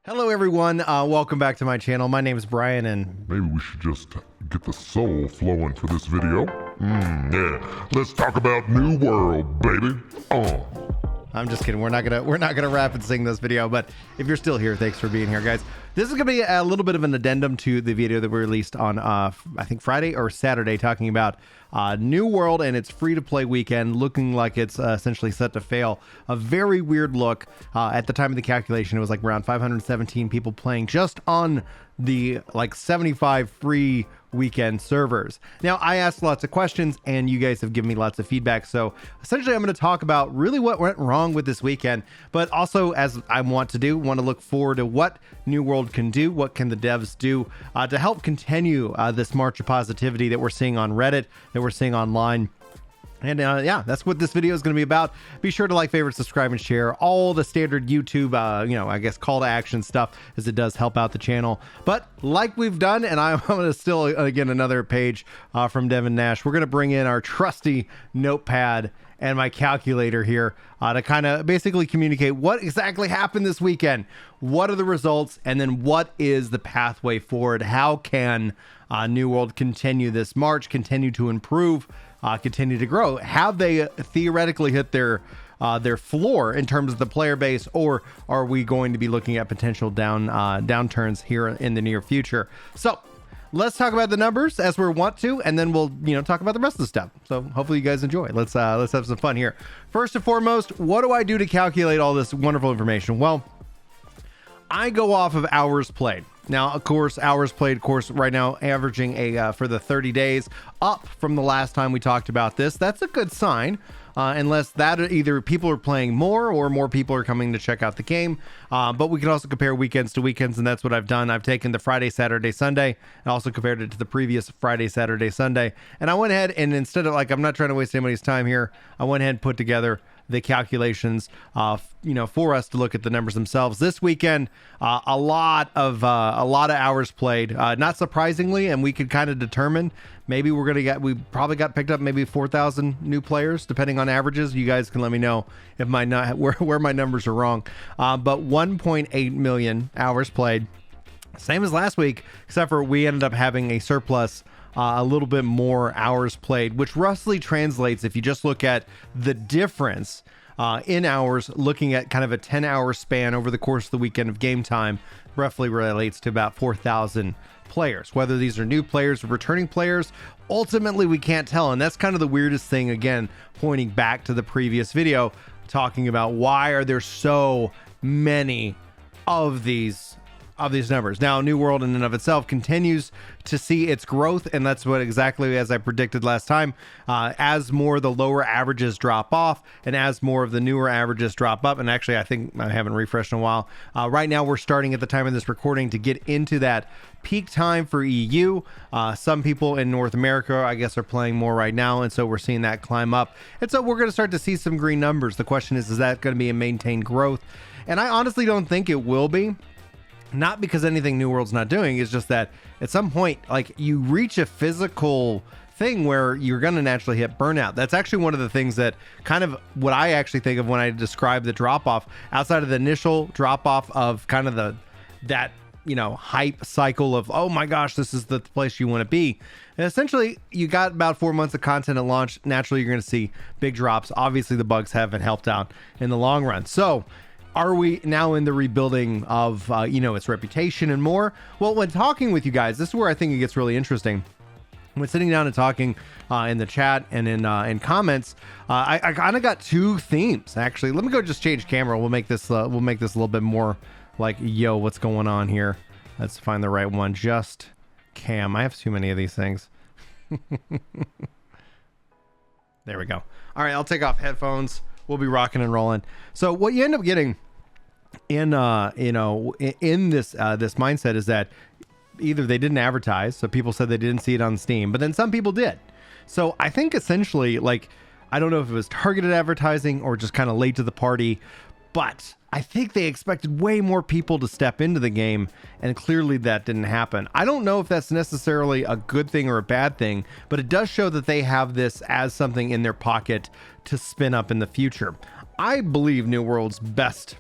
Hello everyone, welcome back to my channel. My name is Brian and Maybe we should just get the soul flowing for this video. Yeah. Let's talk about New World, baby. I'm just kidding. We're not gonna rap and sing this video, but if you're still here, thanks for being here, guys. This is gonna be a little bit of an addendum to the video that we released on I think Friday or Saturday, talking about New World and its free-to-play weekend, looking like it's essentially set to fail. A very weird look. At the time of the calculation, it was like around 517 people playing just on the 75 free weekend servers. Now, I asked lots of questions and you guys have given me lots of feedback, so essentially I'm going to talk about really what went wrong with this weekend, but also, as I want to look forward to what New World can do, what can the devs do to help continue this march of positivity that we're seeing on Reddit, that we're seeing online. And yeah, that's what this video is going to be about. Be sure to like, favorite, subscribe, and share all the standard YouTube, I guess, call to action stuff, as it does help out the channel. But like we've done, and I'm going to still, again, another page from Devin Nash, we're going to bring in our trusty notepad and my calculator here to kind of basically communicate what exactly happened this weekend. What are the results? And then what is the pathway forward? How can New World continue this march, continue to improve, continue to grow? Have they theoretically hit their floor in terms of the player base, or are we going to be looking at potential downturns here in the near future? So let's talk about the numbers as we want to, and then we'll talk about the rest of the stuff. So hopefully you guys enjoy. Let's have some fun here. First and foremost, what do I do to calculate all this wonderful information? Well, I go off of hours played. Now, of course, hours played, right now averaging for the 30 days up from the last time we talked about this. That's a good sign, unless that either people are playing more or more people are coming to check out the game. But we can also compare weekends to weekends, and that's what I've done. I've taken the Friday, Saturday, Sunday, and also compared it to the previous Friday, Saturday, Sunday. And I went ahead and, instead of, I'm not trying to waste anybody's time here, I went ahead and put together the calculations for us to look at the numbers themselves. This weekend, a lot of hours played, not surprisingly, and we could kind of determine maybe we probably got picked up maybe 4,000 new players, depending on averages. You guys can let me know if where my numbers are wrong. But 1.8 million hours played, same as last week, except for we ended up having a surplus, a little bit more hours played, which roughly translates, if you just look at the difference in hours, looking at kind of a 10-hour span over the course of the weekend of game time, roughly relates to about 4,000 players. Whether these are new players or returning players, ultimately we can't tell. And that's kind of the weirdest thing, again, pointing back to the previous video, talking about why are there so many of these numbers. Now, New World in and of itself continues to see its growth, and that's what exactly as I predicted last time. As more of the lower averages drop off, and as more of the newer averages drop up, and actually I think I haven't refreshed in a while. Right now we're starting at the time of this recording to get into that peak time for EU. Some people in North America, I guess, are playing more right now, and so we're seeing that climb up. And so we're going to start to see some green numbers. The question is that going to be a maintained growth? And I honestly don't think it will be. Not because anything New World's not doing, it's just that at some point, you reach a physical thing where you're going to naturally hit burnout. That's actually one of the things that kind of what I actually think of when I describe the drop off, outside of the initial drop off of kind of that hype cycle of, oh my gosh, this is the place you want to be. And essentially, you got about 4 months of content at launch. Naturally, you're going to see big drops. Obviously, the bugs haven't helped out in the long run. So, are we now in the rebuilding of, its reputation and more? Well, when talking with you guys, this is where I think it gets really interesting. When sitting down and talking in the chat and in comments, I kind of got two themes, actually. Let me go just change camera. We'll make this a little bit more like, yo, what's going on here? Let's find the right one. Just cam. I have too many of these things. There we go. All right, I'll take off headphones. We'll be rocking and rolling. So what you end up getting in this mindset is that either they didn't advertise, so people said they didn't see it on Steam, but then some people did. So I think essentially, I don't know if it was targeted advertising or just kind of late to the party, but I think they expected way more people to step into the game, and clearly that didn't happen. I don't know if that's necessarily a good thing or a bad thing, but it does show that they have this as something in their pocket to spin up in the future. I believe New World's best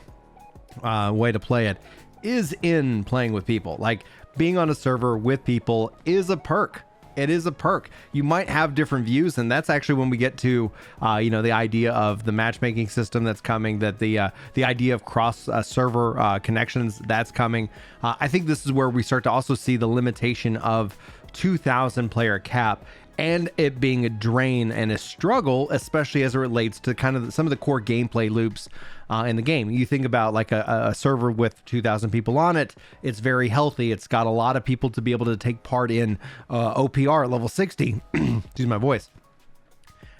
way to play it is in playing with people. Like, being on a server with people is a perk. It is a perk. You might have different views, and that's actually when we get to, the idea of the matchmaking system that's coming, that the idea of cross server connections that's coming. I think this is where we start to also see the limitation of 2,000 player cap, and it being a drain and a struggle, especially as it relates to kind of some of the core gameplay loops in the game. You think about like a server with 2,000 people on it, it's very healthy. It's got a lot of people to be able to take part in OPR at level 60. Excuse my voice.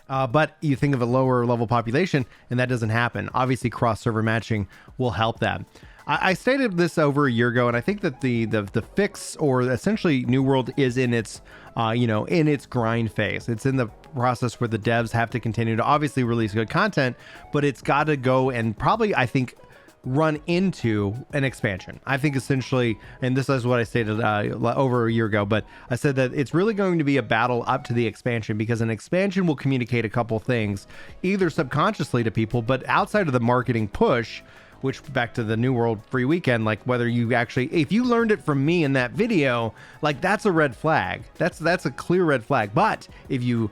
But you think of a lower level population, and that doesn't happen. Obviously, cross-server matching will help that. I stated this over a year ago, and I think that the fix, or essentially New World, is in its in its grind phase. It's in the process where the devs have to continue to obviously release good content, but it's got to go and probably, I think, run into an expansion. I think essentially, and this is what I stated over a year ago, but I said that it's really going to be a battle up to the expansion, because an expansion will communicate a couple things, either subconsciously to people, but outside of the marketing push, which, back to the New World free weekend, like whether you actually, if you learned it from me in that video, like that's a red flag. That's a clear red flag. But if you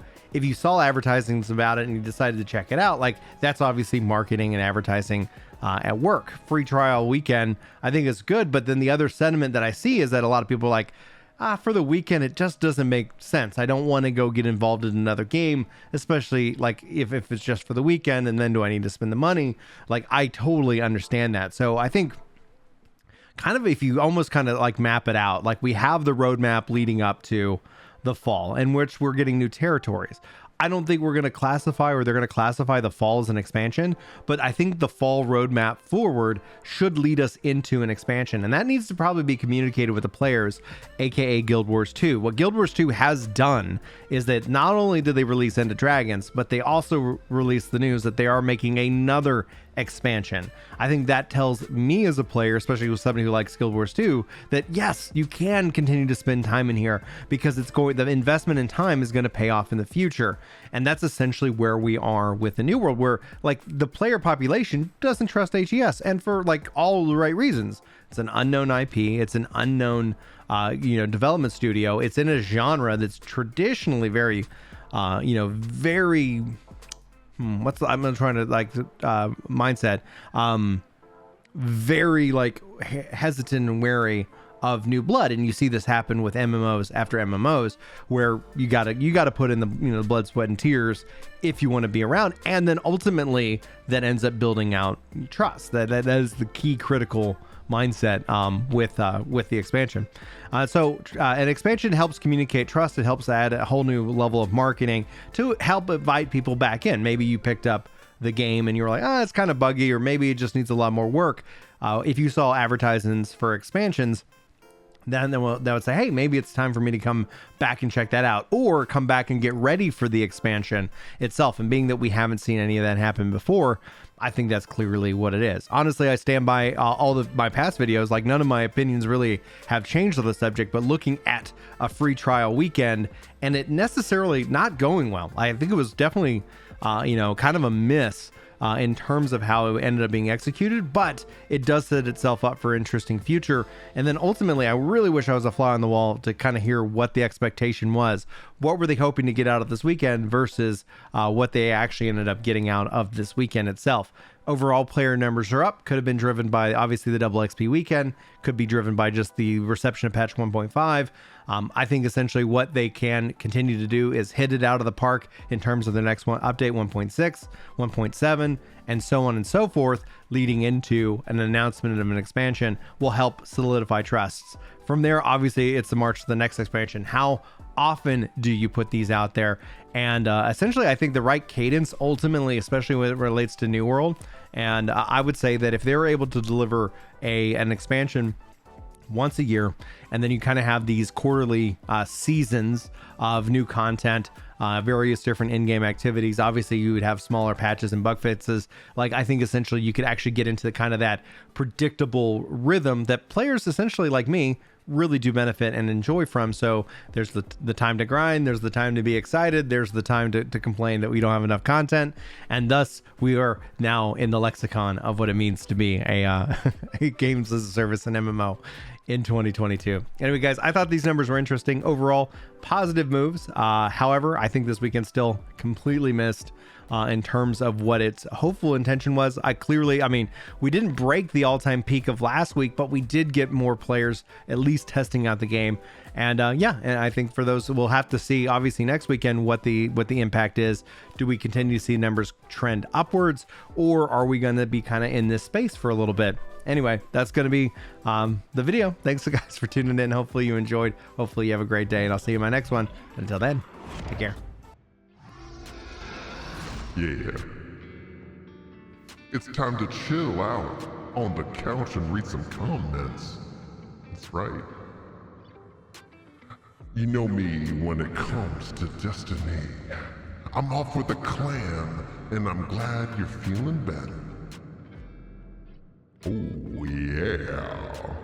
saw advertisings about it and you decided to check it out, like that's obviously marketing and advertising at work. Free trial weekend, I think is good. But then the other sentiment that I see is that a lot of people are like, for the weekend, it just doesn't make sense. I don't want to go get involved in another game, especially like if it's just for the weekend, and then do I need to spend the money? Like, I totally understand that. So I think kind of, if you almost kind of like map it out, like we have the roadmap leading up to the fall, in which we're getting new territories. I don't think we're going to classify, or they're going to classify the fall as an expansion, but I think the fall roadmap forward should lead us into an expansion. And that needs to probably be communicated with the players, aka Guild Wars 2. What Guild Wars 2 has done is that not only did they release End of Dragons, but they also released the news that they are making another expansion. I think that tells me as a player, especially with somebody who likes Guild Wars 2, that yes, you can continue to spend time in here, because the investment in time is going to pay off in the future. And that's essentially where we are with the New World, where like the player population doesn't trust HES, and for like all the right reasons. It's an unknown IP. It's an unknown development studio. It's in a genre that's traditionally very very I'm trying to mindset, very like hesitant and wary of new blood. And you see this happen with MMOs after MMOs, where you gotta put in the blood, sweat, and tears if you want to be around, and then ultimately that ends up building out trust. That is the key critical mindset with the expansion. So an expansion helps communicate trust. It helps add a whole new level of marketing to help invite people back in. Maybe you picked up the game and you were like, it's kind of buggy, or maybe it just needs a lot more work. If you saw advertisements for expansions, then that would say, hey, maybe it's time for me to come back and check that out, or come back and get ready for the expansion itself. And being that we haven't seen any of that happen before, I think that's clearly what it is. Honestly, I stand by all of my past videos. Like, none of my opinions really have changed on the subject, but looking at a free trial weekend and it necessarily not going well, I think it was definitely, kind of a miss in terms of how it ended up being executed, but it does set itself up for interesting future. And then ultimately, I really wish I was a fly on the wall to kind of hear what the expectation was. What were they hoping to get out of this weekend versus what they actually ended up getting out of this weekend itself. Overall player numbers are up. Could have been driven by obviously the double XP weekend. Could be driven by just the reception of patch 1.5. I think essentially what they can continue to do is hit it out of the park in terms of the next one, update 1.6, 1.7, and so on and so forth, leading into an announcement of an expansion will help solidify trusts. From there, obviously, it's the march to the next expansion. How often do you put these out there? And essentially, I think the right cadence, ultimately, especially when it relates to New World, and I would say that if they're able to deliver an expansion once a year, and then you kind of have these quarterly seasons of new content, various different in-game activities. Obviously, you would have smaller patches and bug fixes. Like, I think essentially you could actually get into the kind of that predictable rhythm that players essentially like me really do benefit and enjoy from. So there's the time to grind, there's the time to be excited, there's the time to complain that we don't have enough content, and thus we are now in the lexicon of what it means to be a games as a service and MMO in 2022. Anyway, guys, I thought these numbers were interesting. Overall, positive moves. However, I think this weekend still completely missed in terms of what its hopeful intention was. I mean, we didn't break the all-time peak of last week, but we did get more players at least testing out the game. And and I think for those, we'll have to see obviously next weekend what the impact is. Do we continue to see numbers trend upwards, or are we going to be kind of in this space for a little bit? Anyway, that's going to be the video. Thanks guys for tuning in. Hopefully you enjoyed. Hopefully you have a great day, and I'll see you in my next one. Until then, take care. Yeah. It's time to chill out on the couch and read some comments. That's right. You know me when it comes to Destiny. I'm off with the clan, and I'm glad you're feeling better. Oh yeah.